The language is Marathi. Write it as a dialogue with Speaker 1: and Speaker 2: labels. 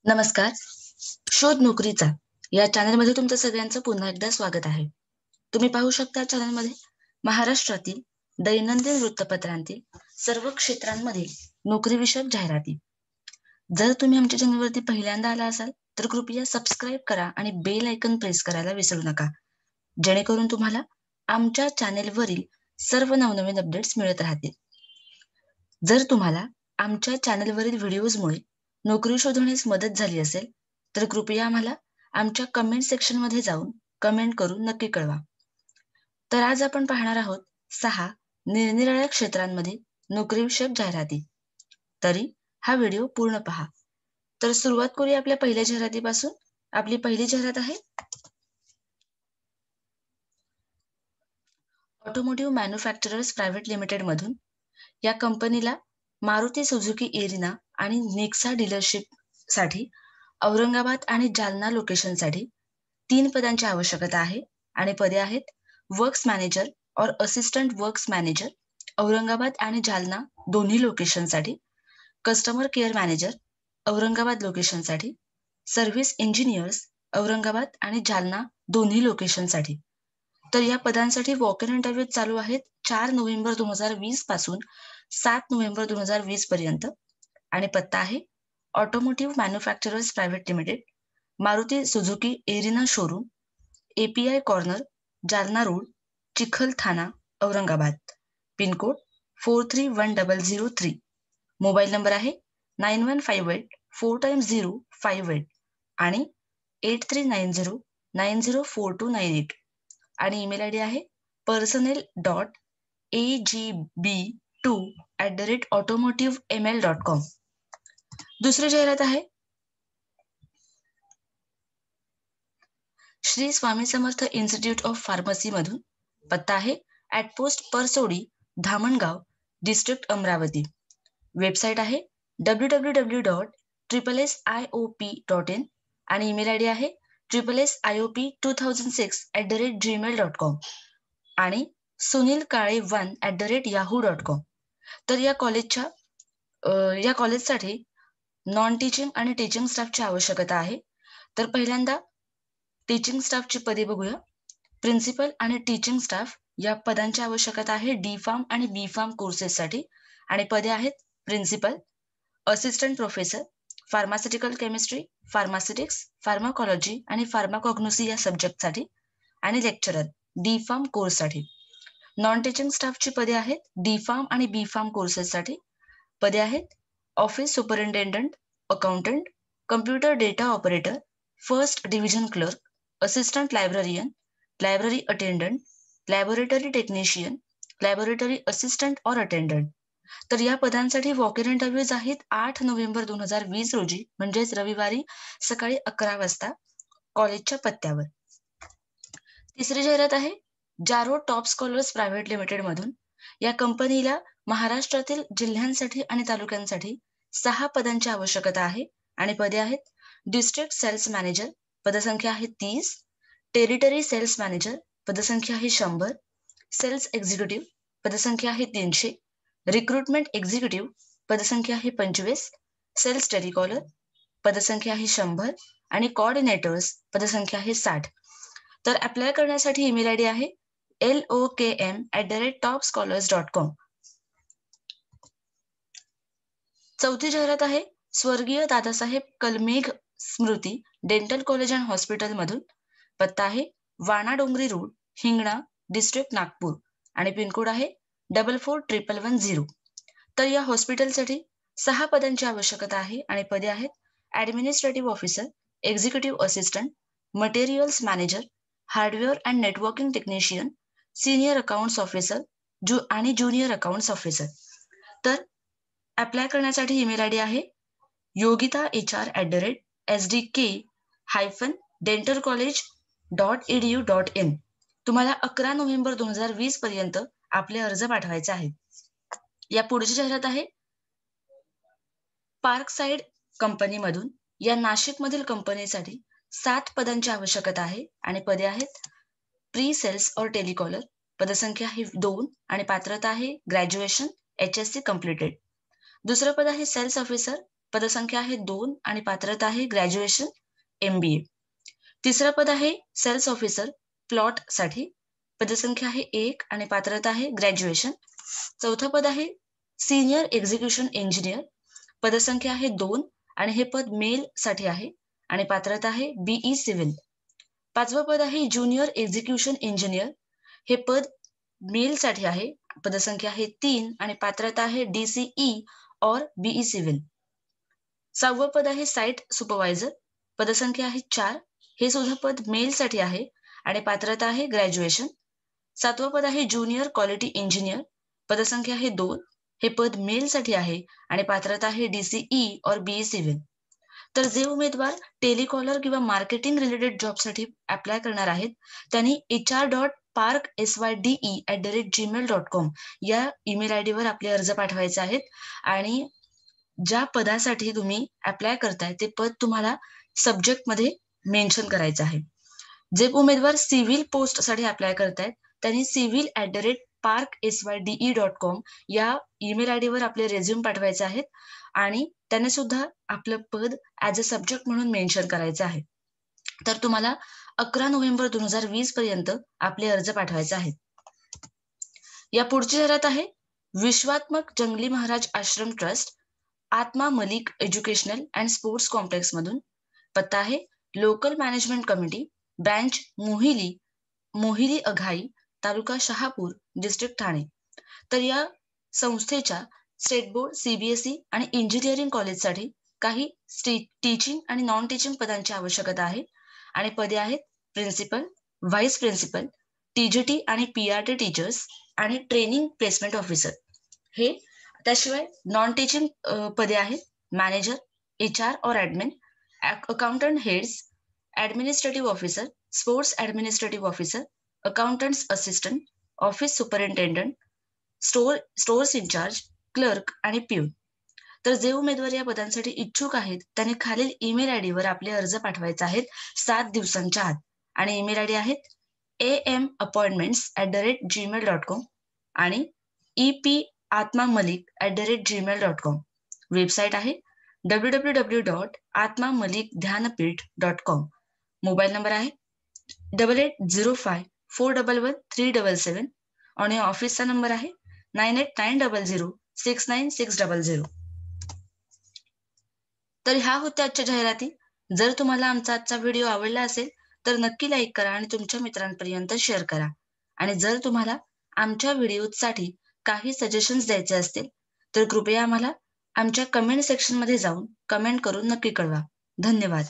Speaker 1: नमस्कार. शोध नोकरीचा या चॅनलमध्ये तुमचं सगळ्यांचं पुन्हा एकदा स्वागत आहे. तुम्ही पाहू शकता चॅनलमध्ये महाराष्ट्रातील दैनंदिन वृत्तपत्रांतील सर्व क्षेत्रांमध्ये नोकरीविषयक जाहिराती. जर तुम्ही आमच्या चॅनलवरती पहिल्यांदा आला असाल तर कृपया सबस्क्राईब करा आणि बेल आयकॉन प्रेस करायला विसरू नका, जेणेकरून तुम्हाला आमच्या चॅनेलवरील सर्व नवनवीन अपडेट्स मिळत राहतील. जर तुम्हाला आमच्या चॅनलवरील व्हिडिओजमुळे नोकरी शोधण्यास मदत झाली असेल तर कृपया आम्हाला आमच्या कमेंट सेक्शनमध्ये जाऊन कमेंट करून नक्की कळवा. तर आज आपण पाहणार आहोत 6 निरनिराळ्या क्षेत्रांमध्ये नोकरीविषयक जाहिराती. तरी हा व्हिडिओ पूर्ण पहा. तर सुरुवात करूया आपल्या पहिल्या जाहिरातीपासून. आपली पहिली जाहिरात आहे ऑटोमोटिव्ह मॅन्युफॅक्चरर्स प्रायव्हेट लिमिटेड मधून. या कंपनीला मारुती सुझुकी एरिना आणि नेक्सा डीलरशिपसाठी औरंगाबाद आणि जालना लोकेशनसाठी 3 पदांची आवश्यकता आहे आणि पदे आहेत वर्क्स मॅनेजर और असिस्टंट वर्क्स मॅनेजर औरंगाबाद आणि जालना दोन्ही लोकेशनसाठी, कस्टमर केअर मॅनेजर औरंगाबाद लोकेशनसाठी, सर्व्हिस इंजिनियर्स औरंगाबाद आणि जालना दोन्ही लोकेशनसाठी. तर या पदांसाठी वॉक इन इंटरव्ह्यू चालू आहेत 4 नोव्हेंबर 2020 पासून 7 नोव्हेंबर 2020 पर्यंत. आणि पत्ता आहे automotive manufacturers private limited, Maruti Suzuki Arena showroom, API corner, Jalna road, Chikalthana, Aurangabad. Pin code 431003. Mobile number आहे 9158 आणि 8390904298 आणि ईमेल आयडी आहे personnel.agb2@automotiveml.com. दुसरी जाहिरात आहे Shri Swami Samarth institute of pharmacy मधून. पत्ता आहे at post Parsodi, Dhamangaon, district Amravati. Website आहे www.ssiop.in आणि ईमेल आयडी आहे sssiop2006@gmail.com आणि sunilkale1@yahoo.com. तर या कॉलेजसाठी नॉन टीचिंग आणि टीचिंग स्टाफची आवश्यकता आहे. तर पहिल्यांदा टीचिंग स्टाफची पदे बघूया. प्रिन्सिपल आणि टीचिंग स्टाफ या पदांची आवश्यकता आहे डी फार्म आणि बी फार्म कोर्सेससाठी आणि पदे आहेत principal, assistant professor, pharmaceutical chemistry, pharmaceutics, pharmacology आणि फार्माकॉग्नोसी या सब्जेक्टसाठी आणि लेक्चरर डी फार्म कोर्ससाठी. नॉन टीचिंग स्टाफची पदे आहेत डी फार्म आणि बी फार्म कोर्सेससाठी. पदे आहेत office superintendent, accountant, computer data operator, first division clerk, assistant librarian, library attendant, laboratory technician, laboratory assistant और अटेंडंट. तर या पदांसाठी वॉक इन इंटरव्ह्यूज आहेत 8 नोव्हेंबर 2020 रोजी, म्हणजेच रविवारी सकाळी 11 वाजता कॉलेजच्या पत्त्यावर. तिसरी जाहिरात आहे जारो टॉप स्कॉलर्स प्रायव्हेट लिमिटेड मधून. या कंपनीला महाराष्ट्रातील जिल्ह्यांसाठी आणि तालुक्यांसाठी 6 पदांची आवश्यकता आहे आणि पदे आहेत डिस्ट्रिक्ट सेल्स मॅनेजर, पदसंख्या आहे 30, टेरिटरी सेल्स मॅनेजर, पदसंख्या आहे 100, सेल्स एक्झिक्युटिव्ह, पदसंख्या आहे 300, रिक्रुटमेंट एक्झिक्युटिव्ह, पदसंख्या आहे 25, सेल्स टेलिकॉलर, पदसंख्या आहे 100 आणि कोऑर्डिनेटर्स, पदसंख्या आहे 60. तर अप्लाय करण्यासाठी ईमेल आयडी आहे lokm@topscholars.com. चौथी जाहिरात आहे स्वर्गीय दादासाहेब कलमेघ स्मृती डेंटल कॉलेज अँड हॉस्पिटल मधून. पत्ता आहे वाणा डोंगरी रोड, हिंगणा, डिस्ट्रिक्ट नागपूर आणि पिनकोड आहे 441110. तर या हॉस्पिटलसाठी 6 पदांची आवश्यकता आहे आणि पदे आहेत administrative officer, executive assistant, materials manager, hardware and networking technician, senior accounts officer आणि ज्युनियर अकाउंट्स ऑफिसर. तर अप्लाय करण्यासाठी ईमेल आयडी आहे yogita.hr@dentalcollege.edu.in. तुम्हाला 11 नोव्हेंबर 2020 पर्यंत आपले अर्ज पाठवायचे आहेत. या पुढची जाहिरात आहे पार्कसाइड कंपनीमधून. या नाशिकमधील कंपनीसाठी 7 पदांची आवश्यकता आहे आणि पदे आहेत प्री सेल्स और टेलिकॉलर, पदसंख्या आहे 2 आणि पात्रता आहे ग्रॅज्युएशन HSC कंप्लीटेड. दुसरं पद आहे सेल्स ऑफिसर, पदसंख्या आहे 2 आणि पात्रता आहे ग्रॅज्युएशन MBA. तिसरं पद आहे सेल्स ऑफिसर प्लॉट साठी, पदसंख्या आहे 1 आणि पात्रता आहे ग्रॅज्युएशन. चौथं पद आहे सिनियर एक्झिक्युशन इंजिनियर, पदसंख्या आहे 2 आणि हे पद मेल साठी आहे आणि पात्रता आहे BE सिव्हिल. पाचवं पद आहे ज्युनियर एक्झिक्युशन इंजिनियर, हे पद मेल साठी आहे, पदसंख्या आहे 3 आणि पात्रता आहे DCE और BE सिव्हिल. सहावं पद आहे साइट सुपरवायझर, पदसंख्या आहे 4, हे सुद्धा पद मेल साठी आहे आणि पात्रता आहे ग्रॅज्युएशन. सातवं पद आहे ज्युनियर क्वालिटी इंजिनियर, पदसंख्या आहे 2, हे पद मेल साठी आहे आणि पात्रता आहे DCE और BE सिव्हिल. तर जे उमेदवार टेलिकॉलर किंवा मार्केटिंग रिलेटेड जॉबसाठी अप्लाय करणार आहेत त्यांनी hr.parksydE@gmail.com या ईमेल आयडी वर आपले अर्ज पाठवायचे आहेत आणि ज्या पदासाठी तुम्ही अप्लाय करताय ते पद तुम्हाला सब्जेक्ट मध्ये मेन्शन करायचं आहे. जे उमेदवार सिव्हिल पोस्ट साठी अप्लाय करतायत त्यांनी civil@parksydE.com या ईमेल आयडी वर आपले रेझ्युम पाठवायचे आहेत आणि त्याने सुद्धा आपलं पद ऍज अ सब्जेक्ट म्हणून मेन्शन करायचं आहे. तर तुम्हाला 11 नोव्हेंबर 2020 पर्यंत आपले अर्ज पाठवायचे आहेत. या पुढची जाहिरात आहे विश्वात्मक जंगली महाराज आश्रम ट्रस्ट, आत्मा Malik educational and sports complex मधून. पत्ता आहे local management committee, branch Mohili अघाई, तालुका शहापूर, डिस्ट्रिक्ट ठाणे. तर या संस्थेच्या स्टेट बोर्ड, CBSE आणि इंजिनिअरिंग कॉलेजसाठी काही टीचिंग आणि नॉन टीचिंग पदांची आवश्यकता आहे आणि पदे आहेत प्रिन्सिपल, व्हाईस प्रिन्सिपल, TGT आणि PRT टीचर्स आणि ट्रेनिंग प्लेसमेंट ऑफिसर. हे त्याशिवाय नॉन टीचिंग पदे आहेत मॅनेजर, HR और admin, accountant heads, administrative officer, sports administrative officer, accountants assistant, office superintendent, stores incharge, clerk आणि प्यून. तर जे उमेदवार या पदांसाठी इच्छुक आहेत त्यांनी खालील ईमेल आयडी वर आपले अर्ज पाठवायचे आहेत 7 दिवसांच्या आत आणि ईमेल आयडी आहेत amappointments@gmail.com आणि epatmamalik@gmail.com. वेबसाईट आहे www.atmamalikdhyanapeeth.com. मोबाईल नंबर आहे 8805411377 आणि ऑफिसचा नंबर आहे 9890069600. तर ह्या होत्या आजच्या जाहिराती. जर तुम्हाला आमचा आजचा व्हिडिओ आवडला असेल तर नक्की लाईक करा आणि तुमच्या मित्रांपर्यंत शेअर करा. आणि जर तुम्हाला आमच्या व्हिडिओसाठी काही सजेशन्स द्यायचे असतील तर कृपया आम्हाला आमच्या कमेंट सेक्शन मध्ये जाऊन कमेंट करून नक्की कळवा. धन्यवाद.